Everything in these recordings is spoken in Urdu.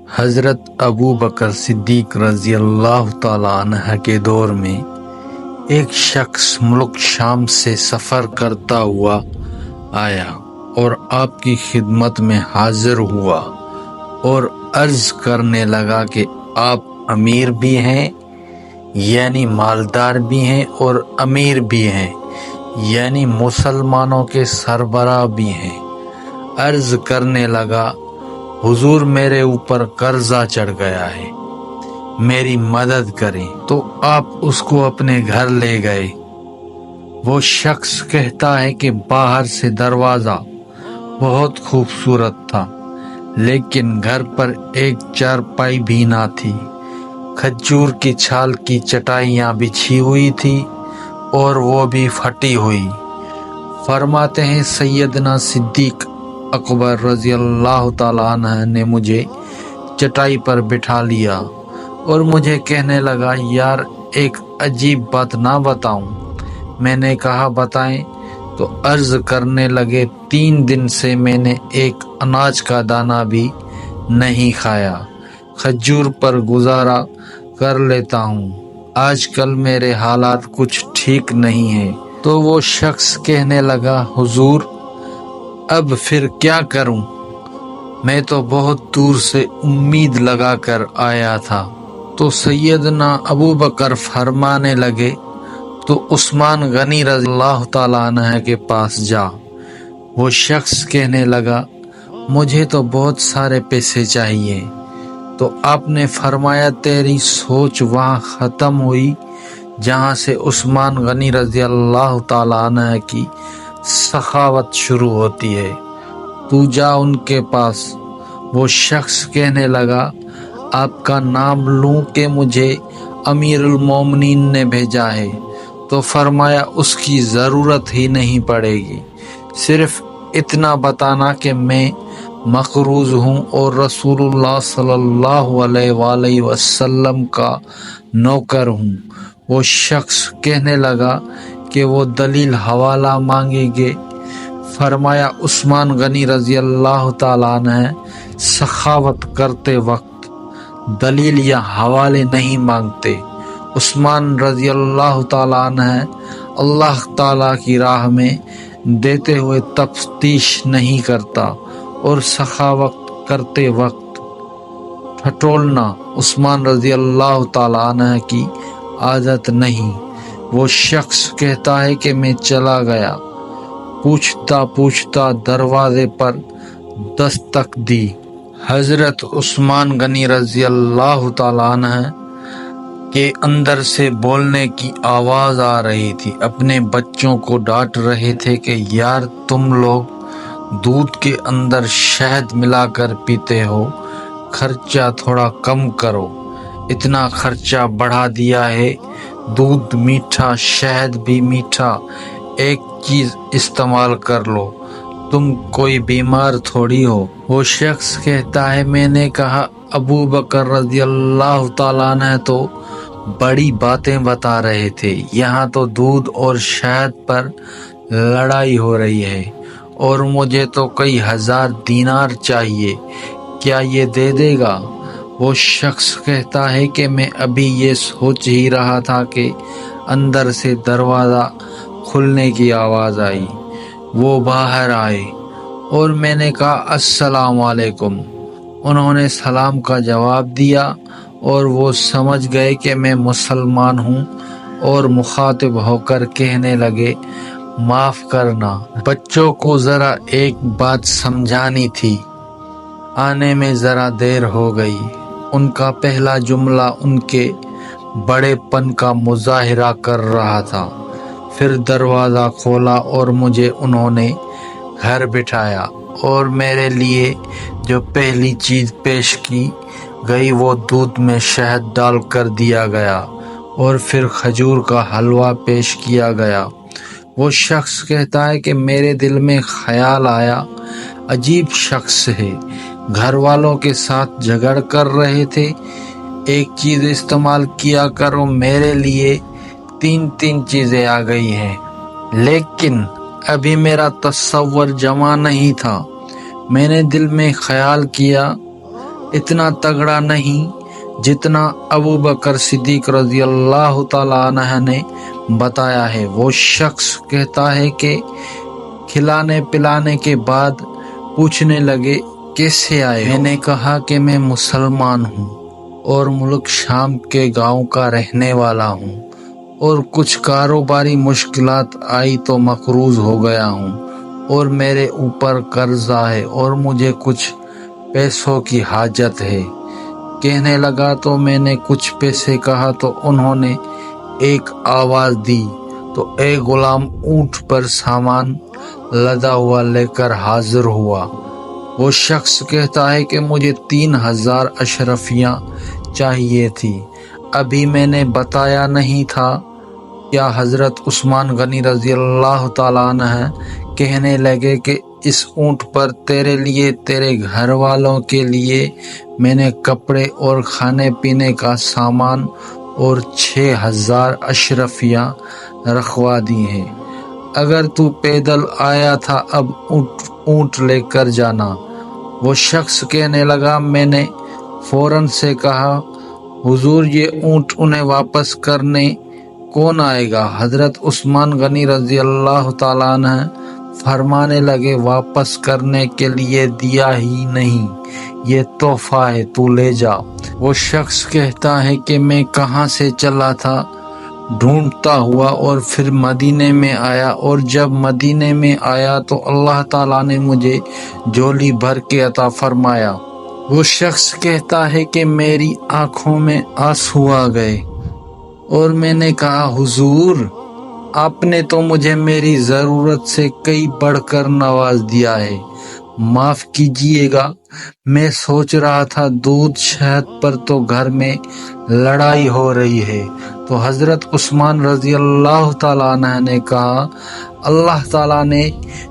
حضرت ابو بکر صدیق رضی اللہ تعالیٰ عنہ کے دور میں ایک شخص ملک شام سے سفر کرتا ہوا آیا اور آپ کی خدمت میں حاضر ہوا اور عرض کرنے لگا کہ آپ امیر بھی ہیں یعنی مالدار بھی ہیں اور امیر بھی ہیں یعنی مسلمانوں کے سربراہ بھی ہیں۔ عرض کرنے لگا حضور میرے اوپر قرضہ چڑھ گیا ہے، میری مدد کریں۔ تو آپ اس کو اپنے گھر لے گئے۔ وہ شخص کہتا ہے کہ باہر سے دروازہ بہت خوبصورت تھا لیکن گھر پر ایک چارپائی بھی نہ تھی، کھجور کی چھال کی چٹائیاں بچھی ہوئی تھی اور وہ بھی پھٹی ہوئی۔ فرماتے ہیں سیدنا صدیق اکبر رضی اللہ تعالیٰ عنہ نے مجھے چٹائی پر بٹھا لیا اور مجھے کہنے لگا یار ایک عجیب بات نہ بتاؤں؟ میں نے کہا بتائیں۔ تو عرض کرنے لگے 3 دن سے میں نے ایک اناج کا دانہ بھی نہیں کھایا، کھجور پر گزارا کر لیتا ہوں، آج کل میرے حالات کچھ ٹھیک نہیں ہیں۔ تو وہ شخص کہنے لگا حضور اب پھر کیا کروں؟ میں تو بہت دور سے امید لگا کر آیا تھا۔ تو سیدنا ابو بکر فرمانے لگے تو عثمان غنی رضی اللہ تعالیٰ عنہ کے پاس جا۔ وہ شخص کہنے لگا مجھے تو بہت سارے پیسے چاہیے۔ تو آپ نے فرمایا تیری سوچ وہاں ختم ہوئی جہاں سے عثمان غنی رضی اللہ تعالیٰ عنہ کی سخاوت شروع ہوتی ہے، تو جا ان کے پاس۔ وہ شخص کہنے لگا آپ کا نام لوں کہ مجھے امیر المومنین نے بھیجا ہے؟ تو فرمایا اس کی ضرورت ہی نہیں پڑے گی، صرف اتنا بتانا کہ میں مقروض ہوں اور رسول اللہ صلی اللہ علیہ وآلہ وسلم کا نوکر ہوں۔ وہ شخص کہنے لگا کہ وہ دلیل حوالہ مانگیں گے؟ فرمایا عثمان غنی رضی اللہ تعالیٰ عنہ سخاوت کرتے وقت دلیل یا حوالے نہیں مانگتے۔ عثمان رضی اللہ تعالیٰ عنہ اللہ تعالیٰ کی راہ میں دیتے ہوئے تفتیش نہیں کرتا اور سخاوت کرتے وقت ٹھٹولنا عثمان رضی اللہ تعالیٰ عنہ کی عادت نہیں۔ وہ شخص کہتا ہے کہ میں چلا گیا، پوچھتا پوچھتا دروازے پر دستک دی۔ حضرت عثمان غنی رضی اللہ تعالیٰ عنہ کے اندر سے بولنے کی آواز آ رہی تھی، اپنے بچوں کو ڈانٹ رہے تھے کہ یار تم لوگ دودھ کے اندر شہد ملا کر پیتے ہو، خرچہ تھوڑا کم کرو، اتنا خرچہ بڑھا دیا ہے، دودھ میٹھا شہد بھی میٹھا، ایک چیز استعمال کر لو، تم کوئی بیمار تھوڑی ہو۔ وہ شخص کہتا ہے میں نے کہا ابو بکر رضی اللہ تعالیٰ عنہ تو بڑی باتیں بتا رہے تھے، یہاں تو دودھ اور شہد پر لڑائی ہو رہی ہے اور مجھے تو کئی ہزار دینار چاہیے، کیا یہ دے دے گا؟ وہ شخص کہتا ہے کہ میں ابھی یہ سوچ ہی رہا تھا کہ اندر سے دروازہ کھلنے کی آواز آئی، وہ باہر آئے اور میں نے کہا السلام علیکم۔ انہوں نے سلام کا جواب دیا اور وہ سمجھ گئے کہ میں مسلمان ہوں اور مخاطب ہو کر کہنے لگے معاف کرنا، بچوں کو ذرا ایک بات سمجھانی تھی، آنے میں ذرا دیر ہو گئی۔ ان کا پہلا جملہ ان کے بڑے پن کا مظاہرہ کر رہا تھا۔ پھر دروازہ کھولا اور مجھے انہوں نے گھر بٹھایا اور میرے لیے جو پہلی چیز پیش کی گئی وہ دودھ میں شہد ڈال کر دیا گیا اور پھر کھجور کا حلوہ پیش کیا گیا۔ وہ شخص کہتا ہے کہ میرے دل میں خیال آیا عجیب شخص ہے، گھر والوں کے ساتھ جھگڑ کر رہے تھے، ایک چیز استعمال کیا کرو، میرے لیے 3 چیزیں آ گئی ہیں، لیکن ابھی میرا تصور جمع نہیں تھا۔ میں نے دل میں خیال کیا اتنا تگڑا نہیں جتنا ابو بکر صدیق رضی اللہ تعالیٰ عنہ نے بتایا ہے۔ وہ شخص کہتا ہے کہ کھلانے پلانے کے بعد پوچھنے لگے کیسے آئے؟ میں نے کہا کہ میں مسلمان ہوں اور ملک شام کے گاؤں کا رہنے والا ہوں، اور کچھ کاروباری مشکلات آئی تو مقروض ہو گیا ہوں، اور میرے اوپر قرضہ ہے اور مجھے کچھ پیسوں کی حاجت ہے۔ کہنے لگا تو میں نے کچھ پیسے کہا تو انہوں نے ایک آواز دی تو ایک غلام اونٹ پر سامان لدا ہوا لے کر حاضر ہوا۔ وہ شخص کہتا ہے کہ مجھے 3000 اشرفیاں چاہیے تھی، ابھی میں نے بتایا نہیں تھا۔ کیا حضرت عثمان غنی رضی اللہ تعالیٰ عنہ کہنے لگے کہ اس اونٹ پر تیرے لیے، تیرے گھر والوں کے لیے میں نے کپڑے اور کھانے پینے کا سامان اور 6000 اشرفیاں رکھوا دی ہیں، اگر تو پیدل آیا تھا اب اونٹ لے کر جانا۔ وہ شخص کہنے لگا میں نے فوراً سے کہا حضور یہ اونٹ انہیں واپس کرنے کون آئے گا؟ حضرت عثمان غنی رضی اللہ تعالیٰ عنہ فرمانے لگے واپس کرنے کے لیے دیا ہی نہیں، یہ تحفہ ہے، تو لے جا۔ وہ شخص کہتا ہے کہ میں کہاں سے چلا تھا ڈھونڈتا ہوا اور پھر مدینے میں آیا، اور جب مدینے میں آیا تو اللہ تعالیٰ نے مجھے جھولی بھر کے عطا فرمایا۔ وہ شخص کہتا ہے کہ میری آنکھوں میں آنسو آ گئے اور میں نے کہا حضور آپ نے تو مجھے میری ضرورت سے کئی بڑھ کر نواز دیا ہے، معاف کیجیے گا، میں سوچ رہا تھا دودھ شہد پر تو گھر میں لڑائی ہو رہی ہے۔ تو حضرت عثمان رضی اللہ تعالیٰ عنہ نے کہا اللہ تعالیٰ نے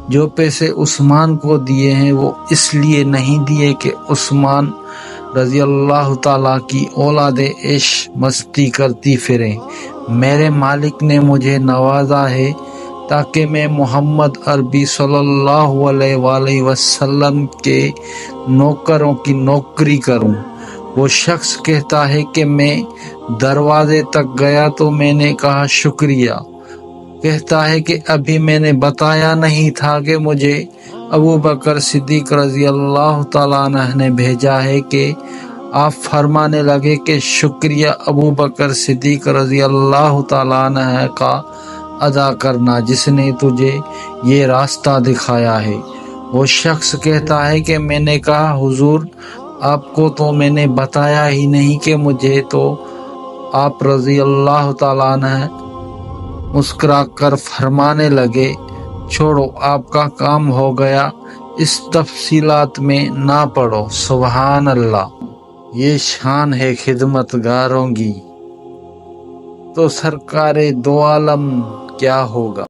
جو پیسے عثمان کو دیے ہیں وہ اس لیے نہیں دیے کہ عثمان رضی اللہ تعالیٰ کی اولاد عیش مستی کرتی پھریں، میرے مالک نے مجھے نوازا ہے تاکہ میں محمد عربی صلی اللہ علیہ وآلہ وسلم کے نوکروں کی نوکری کروں۔ وہ شخص کہتا ہے کہ میں دروازے تک گیا تو میں نے کہا شکریہ۔ کہتا ہے کہ ابھی میں نے بتایا نہیں تھا کہ مجھے ابو بکر صدیق رضی اللہ تعالیٰ عنہ نے بھیجا ہے کہ آپ فرمانے لگے کہ شکریہ ابو بکر صدیق رضی اللہ تعالیٰ عنہ کا ادا کرنا جس نے تجھے یہ راستہ دکھایا ہے۔ وہ شخص کہتا ہے کہ میں نے کہا حضور آپ کو تو میں نے بتایا ہی نہیں کہ مجھے تو آپ رضی اللہ تعالیٰ عنہ مسکرا کر فرمانے لگے چھوڑو آپ کا کام ہو گیا، اس تفصیلات میں نہ پڑو۔ سبحان اللہ، یہ شان ہے خدمت گاروں کی، تو سرکار دو عالم کیا ہوگا۔